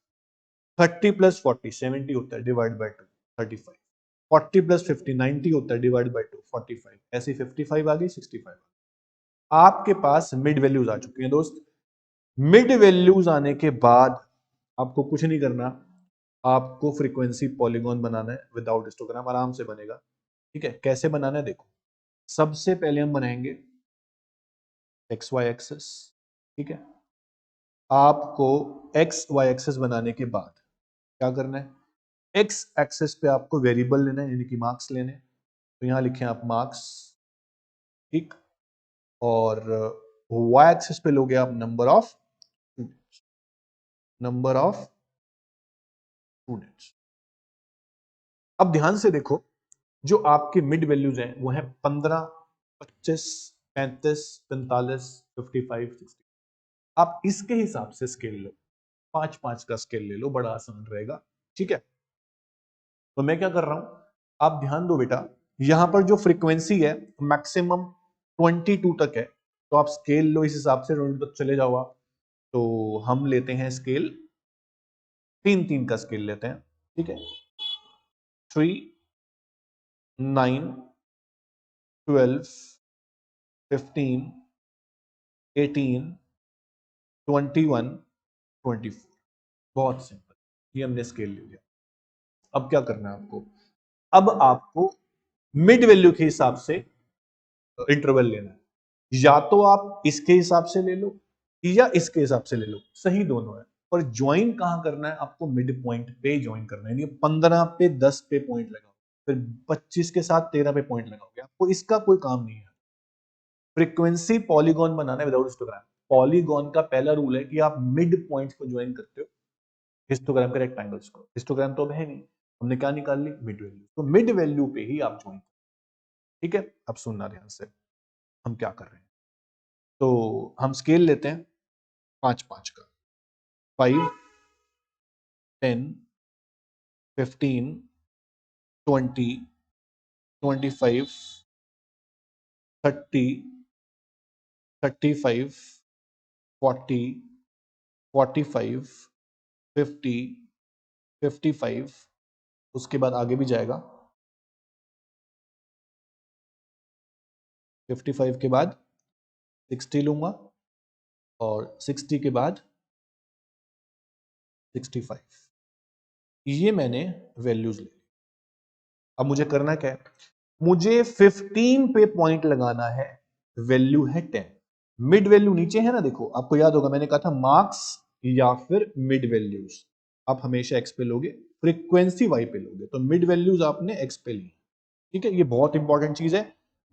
30 प्लस 40, 70 होता है, डिवाइड बाय 2, 35। 40 प्लस 50, 90 होता है, डिवाइड बाय 2, 45। ऐसे 55 आ गई, 65। आपके पास मिड वैल्यूज आ चुकी हैं दोस्त। मिड वैल्यूज आने के बाद आपको कुछ नहीं करना, आपको फ्रीक्वेंसी पॉलीगॉन बनाना है विदाउट हिस्टोग्राम, आराम से बनेगा, ठीक है। कैसे बनाना है देखो, सबसे पहले हम बनाएंगे एक्स वाई एक्सेस, ठीक है। आपको एक्स वाई एक्सेस बनाने के बाद क्या करना है, एक्स एक्सेस पे आपको वेरिएबल लेना है, यानी कि मार्क्स लेने हैं। तो यहां लिखें आप मार्क्स, ठीक। और वाई एक्सेस पे लोगे आप number of students, number of students. अब ध्यान से देखो, जो आपके मिड वैल्यूज हैं वो है 15, 25, 35, 45, 55, 60। आप इसके हिसाब से स्केल लो, 5-5 का स्केल ले लो, बड़ा आसान रहेगा, ठीक है। तो मैं क्या कर रहा हूं, आप ध्यान दो बेटा, यहां पर जो फ्रीक्वेंसी है मैक्सिमम 22 तक है, तो आप स्केल लो इस हिसाब से, 22 तक चले जाओ आप। तो हम लेते हैं स्केल, 3-3 का स्केल लेते हैं, ठीक है। 3, 9, 12, 15, 18, 21, 24। बहुत सिंपल, ये हमने स्केल ले लिया। अब क्या करना है आपको, अब आपको मिड वैल्यू के हिसाब से इंटरवल लेना है। या तो आप इसके हिसाब से ले लो या इसके हिसाब से ले लो, सही दोनों है, पर ज्वाइन कहां करना है आपको, मिड पॉइंट पे ज्वाइन करना है। यानी 15 पे 10 पे पॉइंट लगाओ, फिर 25 के साथ 13 पे पॉइंट लगाओगे, आपको इसका कोई काम नहीं है। फ्रीक्वेंसी पॉलीगॉन बनाना है विदाउट हिस्टोग्राम। पॉलीगॉन का पहला रूल है कि आप मिड पॉइंट को ज्वाइन करते हो हिस्टोग्राम के रेक्टेंगल्स को। हिस्टोग्राम तो अब है नहीं, हमने क्या निकाल ली, मिड वैल्यू। तो मिड वैल्यू पे ही आप ज्वाइन, ठीक है। अब सुनना ध्यान से, हम क्या कर रहे हैं। तो हम स्केल लेते हैं 5-5 का, 5, 10, 15, 20, 25, 30, 35, 40, 45, 50, 55। उसके बाद आगे भी जाएगा, 55 के बाद 60 लूंगा और 60 के बाद 65। ये मैंने वैल्यूज ले। अब मुझे करना क्या है, मुझे 15 पे पॉइंट लगाना है, वैल्यू है 10। मिड वैल्यू नीचे है ना, देखो आपको याद होगा मैंने कहा था मार्क्स या फिर मिड वैल्यूज आप हमेशा एक्स पे लोगे, फ्रीक्वेंसी वाई पे लोगे। तो मिड वैल्यूज आपने एक्स पे ली, ठीक है, ये बहुत इंपॉर्टेंट चीज है।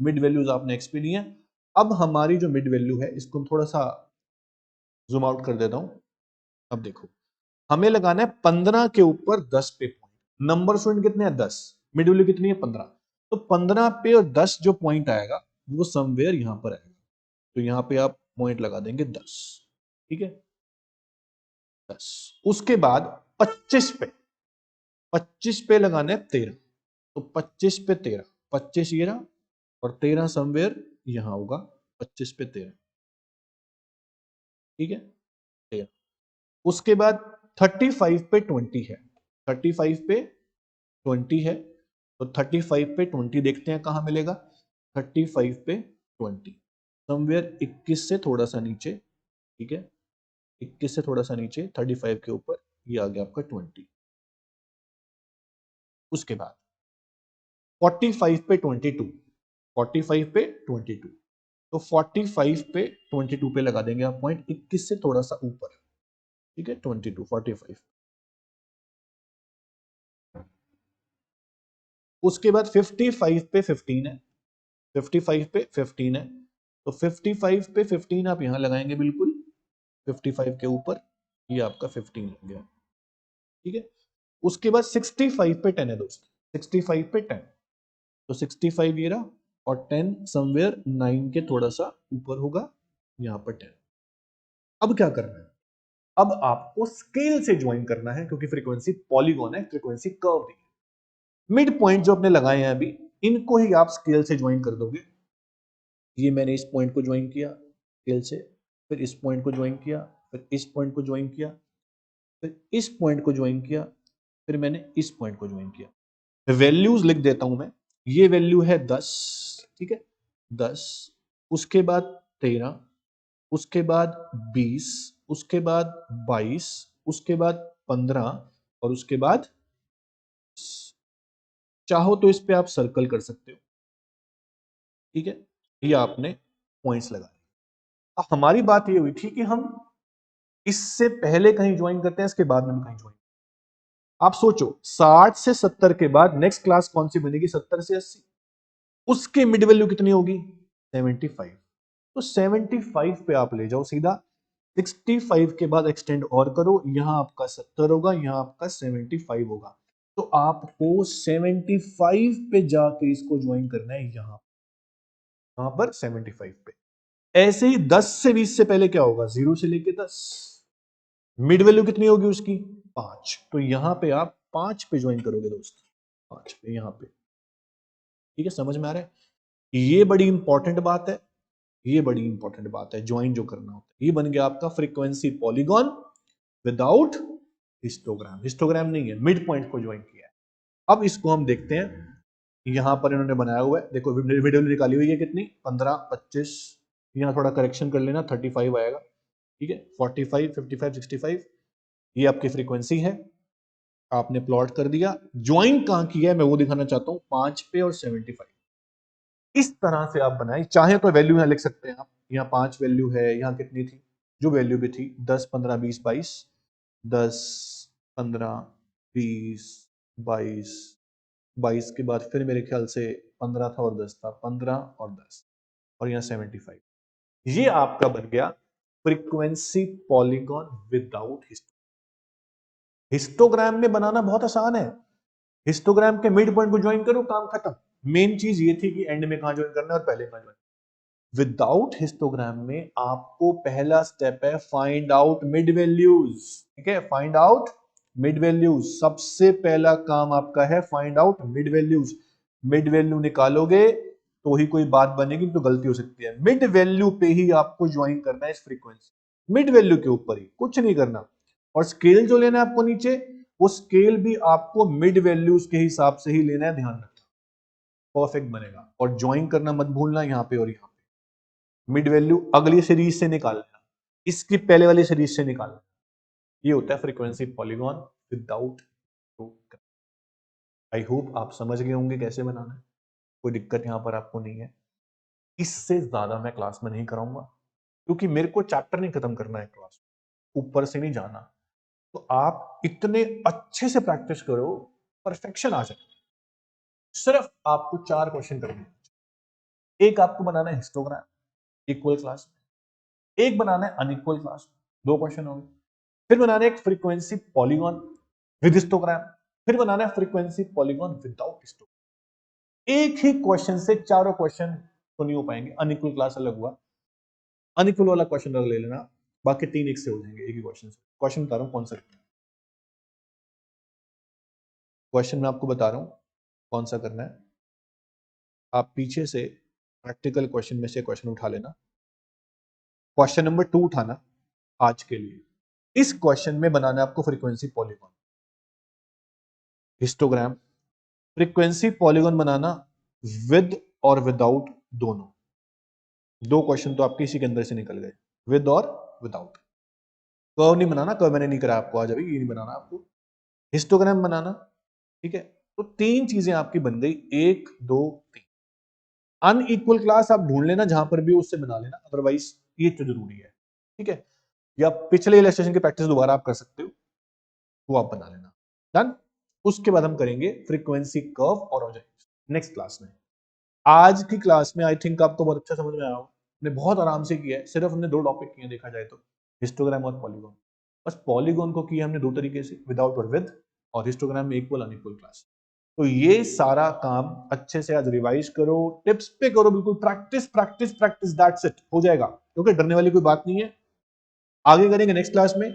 मिड वैल्यूज आपने एक्स पे ली है। अब हमारी जो मिड वैल्यू है इसको थोड़ा सा जूम आउट कर देता हूं। अब देखो, हमें लगाना है 15 के ऊपर 10 पे पॉइंट। नंबर स्टूडेंट कितने हैं, 10। मिड वैल्यू कितनी है, 15। तो 15 पे और 10 जो पॉइंट आएगा वो समवेयर यहां पर आएगा। तो यहां पे आप पॉइंट लगा देंगे 10, ठीक है, 10। उसके बाद 25 पे, 25 पे लगाना है 13। तो 25 पे 13, 25 ये रहा और 13 समवेयर यहां होगा, 25 पे 13, ठीक है, 13। उसके बाद 35 पे 20 है, 35 पे 20 है, तो 35 पे 20 देखते हैं कहां मिलेगा, 35 पे 20 समवेयर 21 से थोड़ा सा नीचे, ठीक है, 21 से थोड़ा सा नीचे 35 के ऊपर, ये आ गया आपका 20। उसके बाद 45 पे 22, 45 पे 22, तो 45 पे 22 पे लगा देंगे आप पॉइंट, 21 से थोड़ा सा ऊपर, ठीक है, 22, 45। उसके बाद 55 पे 15 है, 55 पे 15 है, तो 55 पे 15 आप यहां लगाएंगे बिल्कुल 55 के ऊपर, ये आपका 15 हो गया, ठीक है। उसके बाद 65 पे 10 है दोस्त, 65 पे 10, तो 65 ये रहा और 10 समवेयर 9 के थोड़ा सा ऊपर होगा, यहां पर 10। अब क्या करना है, अब आपको स्केल से ज्वाइन करना है, क्योंकि फ्रीक्वेंसी पॉलीगॉन है, फ्रीक्वेंसी कर्व नहीं है। मिड पॉइंट जो आपने लगाए हैं अभी, इनको ही आप स्केल से ज्वाइन कर दोगे। ये मैंने इस पॉइंट को ज्वाइन किया स्केल से, फिर इस पॉइंट को ज्वाइन किया, फिर इस पॉइंट को ज्वाइन किया, फिर इस पॉइंट को ज्वाइन किया, फिर मैंने इस पॉइंट को ज्वाइन किया। वैल्यूज लिख देता हूं मैं, ये वैल्यू है 10, ठीक है, 10। उसके बाद 13, उसके बाद 20, उसके बाद 22, उसके बाद 15 और उसके बाद, चाहो तो इस पे आप सर्कल कर सकते हो, ठीक है, ये आपने पॉइंट्स लगाए। अब हमारी बात ये हुई थी कि हम इससे पहले कहीं ज्वाइन करते हैं, इसके बाद में भी कहीं ज्वाइन। आप सोचो 60 से 70 के बाद नेक्स्ट क्लास कौन सी बनेगी, 70 से 80, उसके मिड वैल्यू कितनी होगी, 75। तो 75 पे आप ले जाओ सीधा, 65 के बाद एक्सटेंड और करो, यहां आपका 70 होगा, यहां आपका 75 होगा। तो आपको 75 पे जाके इसको ज्वाइन करना है, यहां पर 75 पे। ऐसे ही 10 से 20 से पहले क्या होगा, 0 से लेके 10, मिड वैल्यू कितनी होगी उसकी, 5। तो यहां पे आप 5 पे ज्वाइन करोगे दोस्त, 5 पे यहां पे, ठीक है, समझ में आ रहा है। ये बड़ी इंपॉर्टेंट बात है, ये बड़ी इंपॉर्टेंट बात है, ज्वाइन जो करना होता है। ये बन गया आपका frequency polygon without histogram, histogram नहीं है, मिड पॉइंट को ज्वाइन किया है। अब इसको हम देखते हैं, यहां पर इन्होंने बनाया हुआ है, देखो वीडियो निकाली हुई है कितनी, 15, 25, यहां थोड़ा करेक्शन कर लेना, 35 आएगा, ठीक है, 45, 55, 65 ये आपकी फ्रीक्वेंसी है, आपने प्लॉट कर दिया। ज्वाइन कहां किया है मैं वो दिखाना चाहता हूं, 5 पे और 75। इस तरह से आप बनाए, चाहे तो वैल्यू यहां लिख सकते हैं आप, यहाँ 5 वैल्यू है, यहाँ कितनी थी, जो वैल्यू भी थी 10, 15, 20, 22, 10, 15, 20, 22, 22 के बाद फिर मेरे ख्याल से 15 था और 10 था, 15 और 10 और यहाँ 75। ये आपका बन गया frequency polygon without histogram. Histogram में बनाना बहुत आसान है, हिस्टोग्राम के मिड पॉइंट को ज्वाइन करो, काम खत्म। मेन चीज ये थी कि एंड में कहां ज्वाइन करना है और पहले कहां ज्वाइन। विदाउट हिस्टोग्राम में आपको पहला स्टेप है फाइंड आउट मिड वैल्यूज। ठीक है, फाइंड आउट मिड वैल्यूज, सबसे पहला काम आपका है find out mid values. Mid value निकालोगे तो ही कोई बात बनेगी, तो गलती हो सकती है। मिड वैल्यू पे ही आपको ज्वाइन करना है इस फ्रीक्वेंसी, मिड वैल्यू के ऊपर ही, कुछ नहीं करना। और स्केल जो लेना है आपको नीचे, वो स्केल भी आपको मिड वैल्यूज के हिसाब से ही लेना है, ध्यान रखना, परफेक्ट बनेगा। और ज्वाइन करना मत भूलना यहाँ पे और यहाँ पे। मिड वैल्यू अगली सीरीज से निकाल लेना, इसकी पहले वाली सीरीज से निकालना। ये होता है frequency polygon without. I hope आप समझ गए होंगे कैसे बनाना है, कोई दिक्कत यहां पर आपको नहीं है। इससे ज्यादा मैं क्लास में नहीं कराऊंगा, क्योंकि मेरे को चैप्टर नहीं खत्म करना है क्लास, ऊपर से नहीं जाना। तो आप इतने अच्छे से प्रैक्टिस करो, परफेक्शन आ जाए। सिर्फ आपको 4 क्वेश्चन करने हैं। एक आपको बनाना है हिस्टोग्राम इक्वल क्लास में, एक बनाना है अनइक्वल क्लास में, 2 क्वेश्चन होंगे। फिर बनाना है एक फ्रीक्वेंसी पॉलीगॉन विद हिस्टोग्राम, फिर बनाना है फ्रीक्वेंसी पॉलीगॉन विदाउट हिस्टोग्राम। एक ही क्वेश्चन से चारों क्वेश्चन तो नहीं हो पाएंगे, अनइक्वल क्लास अलग हुआ, अनइक्वल वाला क्वेश्चन अलग ले लेना, बाकी 3 एक से हो जाएंगे एक ही क्वेश्चन से। क्वेश्चन बता रहा हूं कौन सा, क्वेश्चन मैं आपको बता रहा हूं कौन सा करना है। आप पीछे से प्रैक्टिकल क्वेश्चन में से क्वेश्चन उठा लेना। क्वेश्चन नंबर 2 उठाना आज के लिए। इस क्वेश्चन में बनाना है आपको frequency polygon histogram, frequency polygon banana with और विदाउट दोनों। 2 क्वेश्चन तो आपके इसी के अंदर से निकल गए, विद और विदाउट। कर्व नहीं बनाना, कर्व मैंने नहीं करा आपको आज, अभी ये नहीं बनाना आपको। हिस्टोग्राम बनाना, ठीक है। तो 3 चीजें आपकी बन गई, 1, 2, 3। अनइक्वल क्लास आप ढूंढ लेना जहां पर भी, उससे बना लेना, अदरवाइज ये तो जरूरी है, ठीक है। या पिछले इलस्ट्रेशन की प्रैक्टिस दोबारा आप कर सकते हो, वो आप बना लेना। डन। उसके बाद हम करेंगे फ्रीक्वेंसी कर्व और हो जाएंगे नेक्स्ट क्लास में। आज की क्लास में आई थिंक आपको बहुत अच्छा समझ में आया होगा, हमने बहुत आराम से किया है। सिर्फ हमने 2 टॉपिक किए देखा जाए तो, हिस्टोग्राम और पॉलीगॉन। बस पॉलीगॉन को किया हमने 2 तरीके से, विदाउट और विद, और हिस्टोग्राम में इक्वल अनइक्वल क्लास। तो ये सारा काम अच्छे से आज रिवाइज करो, टिप्स पे करो, बिल्कुल practice practice practice, that's it, हो जाएगा। क्योंकि डरने वाली कोई बात नहीं है, आगे करेंगे नेक्स्ट क्लास में।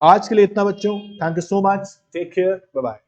आज के लिए इतना बच्चों, thank you so much, take care, bye bye.